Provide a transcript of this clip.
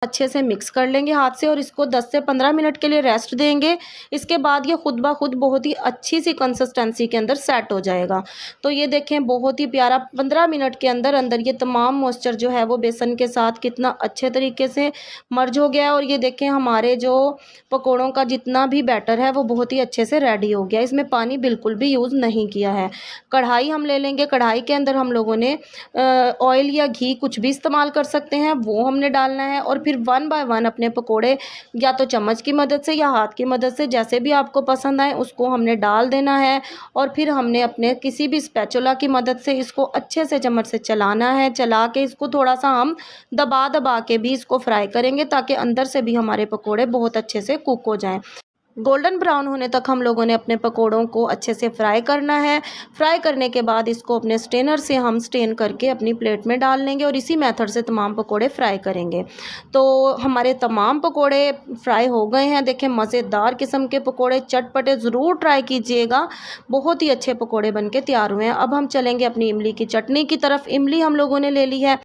अच्छे से मिक्स कर लेंगे हाथ से और इसको 10 से 15 मिनट के लिए रेस्ट देंगे। इसके बाद ये खुद ब खुद बहुत ही अच्छी सी कंसिस्टेंसी के अंदर सेट हो जाएगा। तो ये देखें बहुत ही प्यारा 15 मिनट के अंदर अंदर ये तमाम मॉइस्चर जो है वो बेसन के साथ कितना अच्छे तरीके से मर्ज हो गया है। और ये देखें हमारे जो पकौड़ों का जितना भी बैटर है वो बहुत ही अच्छे से रेडी हो गया। इसमें पानी बिल्कुल भी यूज़ नहीं किया है। कढ़ाई हम ले लेंगे, कढ़ाई के अंदर हम लोगों ने ऑयल या घी कुछ भी इस्तेमाल कर सकते हैं, वो हमने डालना है। और फिर वन बाय वन अपने पकोड़े या तो चम्मच की मदद से या हाथ की मदद से जैसे भी आपको पसंद आए उसको हमने डाल देना है। और फिर हमने अपने किसी भी स्पैचुला की मदद से इसको अच्छे से चम्मच से चलाना है। चला के इसको थोड़ा सा हम दबा दबा के भी इसको फ्राई करेंगे ताकि अंदर से भी हमारे पकोड़े बहुत अच्छे से कुक हो जाएं। गोल्डन ब्राउन होने तक हम लोगों ने अपने पकोड़ों को अच्छे से फ्राई करना है। फ्राई करने के बाद इसको अपने स्टेनर से हम स्टेन करके अपनी प्लेट में डाल लेंगे और इसी मेथड से तमाम पकोड़े फ्राई करेंगे। तो हमारे तमाम पकोड़े फ्राई हो गए हैं। देखें मज़ेदार किस्म के पकोड़े, चटपटे, ज़रूर ट्राई कीजिएगा। बहुत ही अच्छे पकोड़े बन के तैयार हुए हैं। अब हम चलेंगे अपनी इमली की चटनी की तरफ। इमली हम लोगों ने ले ली है।